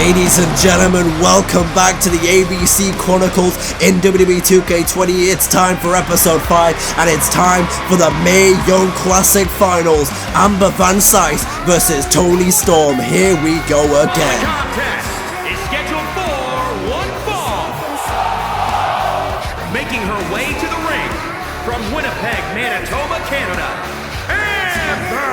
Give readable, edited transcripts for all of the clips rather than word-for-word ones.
Ladies and gentlemen, welcome back to the ABC Chronicles in Wwe 2K20. It's time for episode 5 and it's time for the MAE Young Classic Finals. Amber Van Cise versus TONI Storm. Here we go again. Contest is scheduled for one fall. Making her way to the ring from Winnipeg, Manitoba, Canada, Amber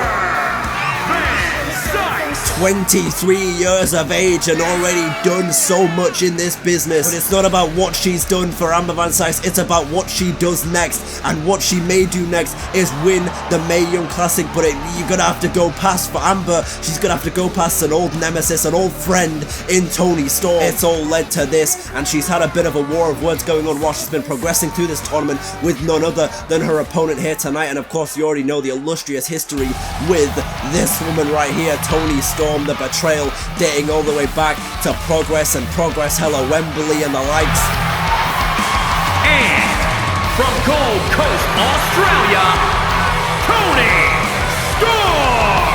Van Cise. 23 years of age and already done so much in this business. But it's not about what she's done for Amber Van Cise, it's about what she does next. And what she may do next is win the MAE Young Classic. But you're gonna have to go past, for Amber, she's gonna have to go past an old nemesis, an old friend in TONI Storm. It's all led to this, and she's had a bit of a war of words going on while she's been progressing through this tournament with none other than her opponent here tonight. And of course, you already know the illustrious history with this woman right here, TONI Storm, the betrayal, dating all the way back to Progress and Progress Hella Wembley and the likes. And from Gold Coast, Australia, TONI Storm.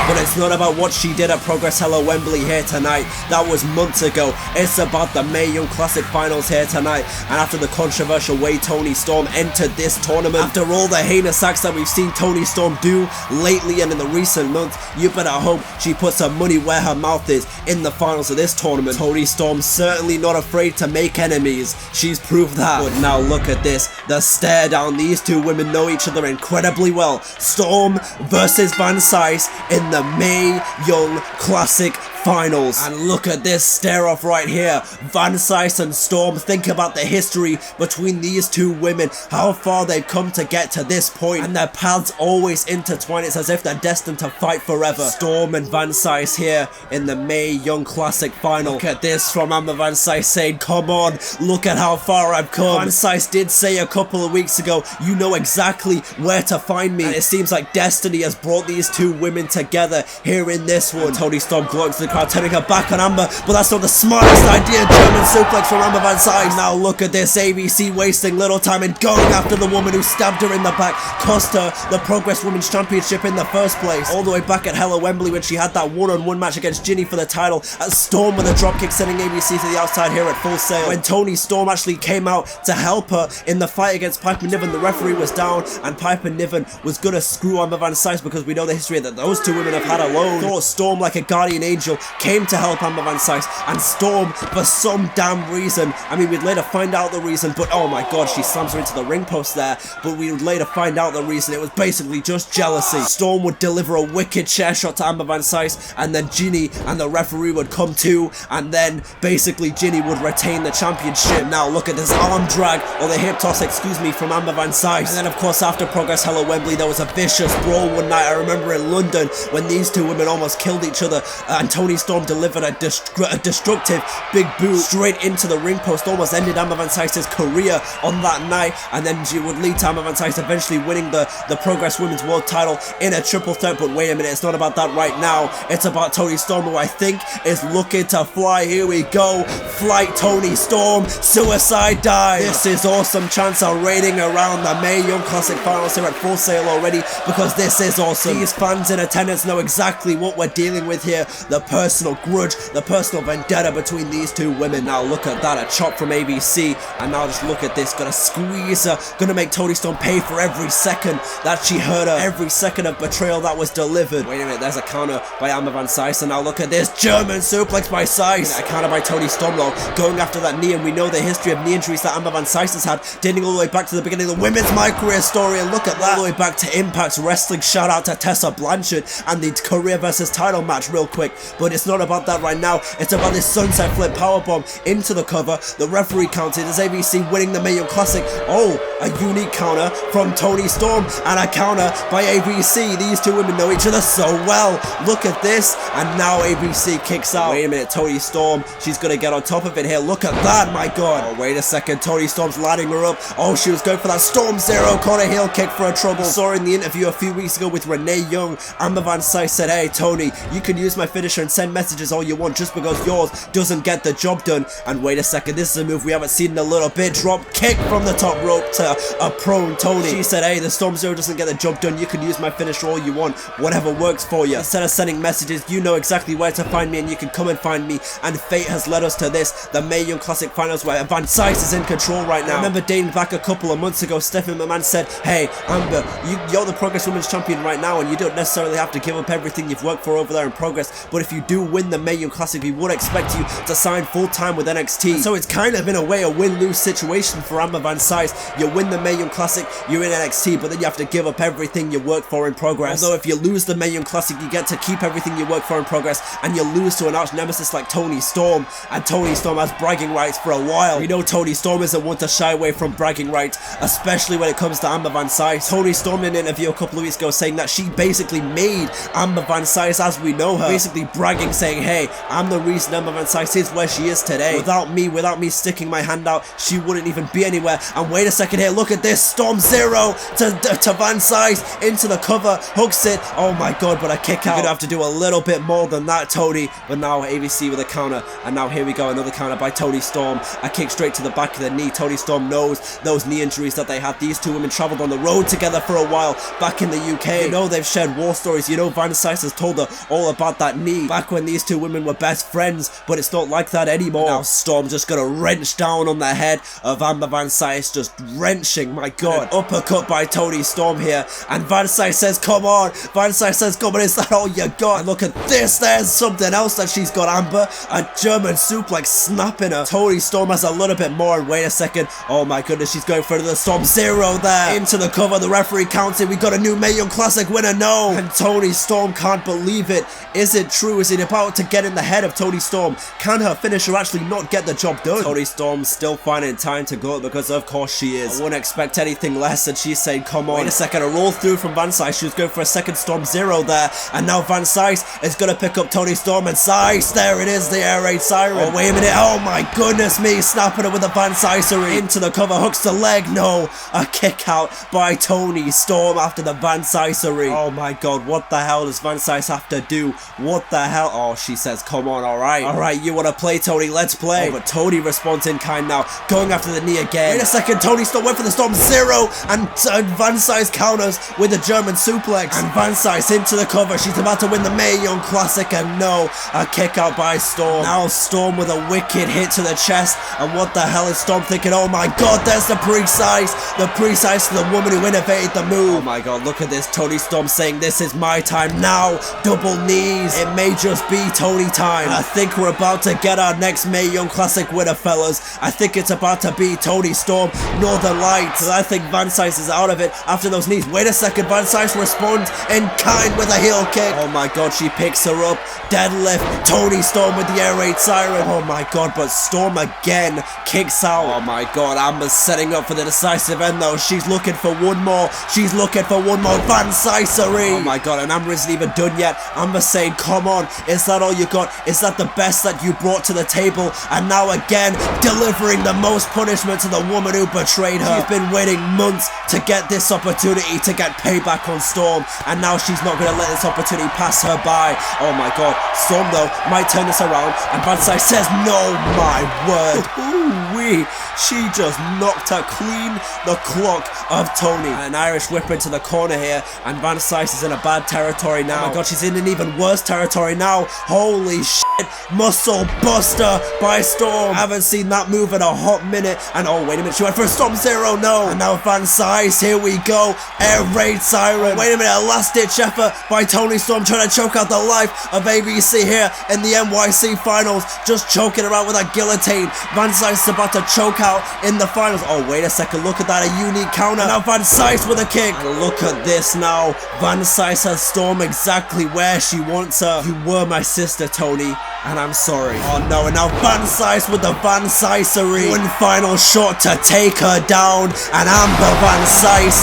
But it's not about what she did at Progress Hella Wembley here tonight. That was months ago. It's about the MAE Young Classic Finals here tonight. And after the controversial way TONI Storm entered this tournament, after all the heinous acts that we've seen TONI Storm do lately and in the recent months, you better hope she puts her money where her mouth is in the finals of this tournament. TONI Storm certainly not afraid to make enemies. She's proved that. But now look at this. The stare down. These two women know each other incredibly well. Storm versus Van Cise in the MAE Young Classic Finals. And look at this stare off right here. Van Cise and Storm, think about the history between these two women, how far they've come to get to this point, and their paths always intertwine. It's as if they're destined to fight forever. Storm and Van Cise here in the MAE Young Classic Final. Look at this from Amber Van Cise saying, come on, look at how far I've come. Van Cise did say a couple of weeks ago, you know exactly where to find me. And it seems like destiny has brought these two women together here in this one. TONI Storm gloats to the crowd, turning her back on Amber, but that's not the smartest idea. German suplex from Amber Van Cise. Now look at this, ABC wasting little time and going after the woman who stabbed her in the back, cost her the Progress Women's Championship in the first place. All the way back at Hella Wembley when she had that one-on-one match against Jinny for the title. At Storm with a dropkick sending ABC to the outside here at Full Sail. When TONI Storm actually came out to help her in the fight against Piper Niven, the referee was down and Piper Niven was gonna screw Amber Van Cise because we know the history that those two women have had alone. Thought Storm, like a guardian angel, came to help Amber Van Cise, and Storm, for some damn reason, I mean, we'd later find out the reason, but oh my god, she slams her into the ring post there, but we would later find out the reason. It was basically just jealousy. Storm would deliver a wicked chair shot to Amber Van Cise, and then Jinny and the referee would come to, and then basically Jinny would retain the championship. Now look at this arm drag, or the hip toss, excuse me, from Amber Van Cise. And then of course after Progress Hella Wembley, there was a vicious brawl one night, I remember in London, when these two women almost killed each other, and TONI Storm delivered a destructive big boot straight into the ring post, almost ended Amber Van Cise's career on that night, and then she would lead to Amber Van Cise eventually winning the Progress Women's World title in a triple threat. But wait a minute, it's not about that right now. It's about TONI Storm, who I think is looking to fly. Here we go, flight TONI Storm, suicide dive. This is awesome. Chants are raining around the MAE Young Classic Finals here at Full Sail already, because this is awesome. These fans in attendance know exactly what we're dealing with here, the personal grudge, the personal vendetta between these two women. Now look at that, a chop from ABC, and now just look at this, gonna squeeze her, gonna make TONI Storm pay for every second that she hurt her, every second of betrayal that was delivered. Wait a minute, there's a counter by Amber Van Cise, and now look at this, German suplex by Cise. A counter by TONI Storm though, going after that knee, and we know the history of knee injuries that Amber Van Cise has had, dating all the way back to the beginning of the women's MyCAREER story, and look at that, all the way back to Impact Wrestling. Shout out to Tessa Blanchard and the career versus title match real quick. But it's not about that right now, it's about this sunset flip powerbomb into the cover. The referee counted as ABC winning the MAE Young Classic. Oh, a unique counter from TONI Storm and a counter by ABC. These two women know each other so well. Look at this, and now ABC kicks out. Wait a minute, TONI Storm, she's gonna get on top of it here. Look at that, my god. Oh, wait a second, TONI Storm's lining her up. Oh, she was going for that Storm Zero corner heel kick for a trouble. Saw her in the interview a few weeks ago with Renee Young. Amber Van Cise said, hey Tony, you can use my finisher and send messages all you want just because yours doesn't get the job done. And wait a second, this is a move we haven't seen in a little bit. Drop kick from the top rope to a prone Toni. She said, hey, the Storm Zero doesn't get the job done. You can use my finisher all you want. Whatever works for you. Instead of sending messages, you know exactly where to find me and you can come and find me. And fate has led us to this, the Mae Young Classic Finals, where Van Cise is in control right now. I remember dating back a couple of months ago, Stephanie McMahon said, hey, Amber, you're the Progress Women's Champion right now and you don't necessarily have to give up everything you've worked for over there in Progress, but if you do win the Mae Young Classic, we would expect you to sign full-time with NXT. So it's kind of in a way a win-lose situation for Amber Van Cise. You win the Mae Young Classic, you're in NXT, but then you have to give up everything you worked for in Progress. Although if you lose the Mae Young Classic, you get to keep everything you worked for in Progress, and you lose to an arch nemesis like Toni Storm, and Toni Storm has bragging rights for a while. We know Toni Storm isn't one to shy away from bragging rights, especially when it comes to Amber Van Cise. Toni Storm in an interview a couple of weeks ago saying that she basically made Amber Van Cise as we know her, basically bragging, saying, hey, I'm the reason Amber Van Cise is where she is today. Without me sticking my hand out, she wouldn't even be anywhere. And wait a second here, look at this, Storm Zero to Van Cise into the cover, hooks it, oh my god, but a kick out. You're gonna have to do a little bit more than that, Toni. But now ABC with a counter, and now here we go, another counter by Toni Storm, a kick straight to the back of the knee. Toni Storm knows those knee injuries that they had. These two women travelled on the road together for a while back in the UK. You know they've shared war stories, you know Van Cise has told her all about that knee back when these two women were best friends, but it's not like that anymore. Now Storm just gonna wrench down on the head of Amber Van Cise, just wrenching, my god. An uppercut by Toni Storm here, and Van Cise says, come on. Van Cise says, come on, is that all you got? And look at this, there's something else that she's got, Amber. A German suplex snapping her. Toni Storm has a little bit more, and wait a second, oh my goodness, she's going for the Storm Zero there. Into the cover, the referee counts it, we got a new Mae Young Classic winner, no. And Toni Storm can't believe it. Is it true? Is it about to get in the head of Toni Storm? Can her finisher actually not get the job done? Toni Storm's still finding time to go, because of course she is. I wouldn't expect anything less, and she's saying, come on. Wait a second, a roll through from Van Cise. She was going for a second Storm Zero there, and now Van Cise is going to pick up Toni Storm, and Cise, there it is, the air raid siren. Oh, wait a minute, oh my goodness me, snapping it with a Van Cisery. Into the cover, hooks the leg, no. A kick out by Toni Storm after the Van Cisery. Oh my god, what the hell does Van Cise have to do? What the hell? Oh, she says, come on, alright, you want to play, Toni, let's play. Oh, but Toni responds in kind now, going after the knee again. Wait a second, Toni Storm went for the Storm Zero, and Van Cise counters with a German suplex, and Van Cise into the cover. She's about to win the Mae Young Classic, and no, a kick out by Storm. Now Storm with a wicked hit to the chest, and what the hell is Storm thinking? Oh my god, there's the precise for the woman who innovated the move. Oh my god, look at this, Toni Storm saying, this is my time now, double knees. It may just be Toni time. I think we're about to get our next Mae Young Classic winner, fellas. I think it's about to be Toni Storm, Northern Lights. I think Van Cise is out of it after those knees. Wait a second, Van Cise responds in kind with a heel kick. Oh my god, she picks her up, deadlift, Toni Storm with the air raid siren. Oh my god, but Storm again kicks out. Oh my god, Amber's setting up for the decisive end though. She's looking for one more. She's looking for one more Van Cisery. Oh my god, and Amber isn't even done yet. Amber's saying, come on, is that all you got? Is that the best that you brought to the table? And now again, delivering the most punishment to the woman who betrayed her. She's been waiting months to get this opportunity to get payback on Storm, and now she's not going to let this opportunity pass her by. Oh my god, Storm though might turn this around, and Van Cise says, no, my word. Ooh-wee. She just knocked her clean the clock of Toni. An Irish whip into the corner here, and Van Cise is in a bad territory now. Oh my god, she's in an even worse territory now. Holy shit, muscle buster by Storm. I haven't seen that move in a hot minute, and oh wait a minute, she went for a Storm Zero, no. And now Van Cise, here we go, air raid siren. Wait a minute, a last ditch effort by Toni Storm trying to choke out the life of ABC here in the NYC finals, just choking her out with a guillotine. Van Cise is about to choke out in the finals. Oh wait a second, look at that, a unique counter. Now Van Cise with a kick, and look at this now. Van Cise has Storm exactly where she wants her. You were my sister, Toni. and I'm sorry. Oh no, and now Van Cise with the Van Cisery. One final shot to take her down, and Amber Van Cise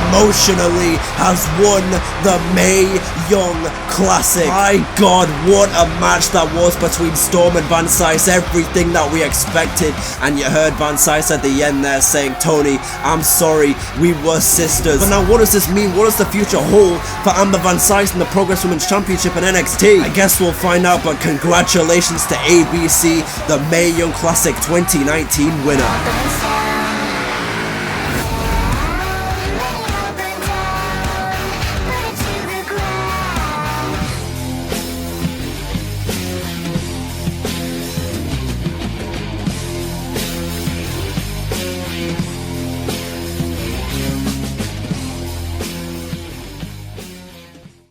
emotionally has won the Mae Young Classic. My god, what a match that was between Storm and Van Cise. Everything that we expected. And you heard Van Cise at the end there saying, Toni, I'm sorry, we were sisters. But now what does this mean? What does the future hold for Amber Van Cise in the Progress Women's Championship in NXT? I guess we'll find out, but congratulations to ABC, the Mae Young Classic 2019 winner.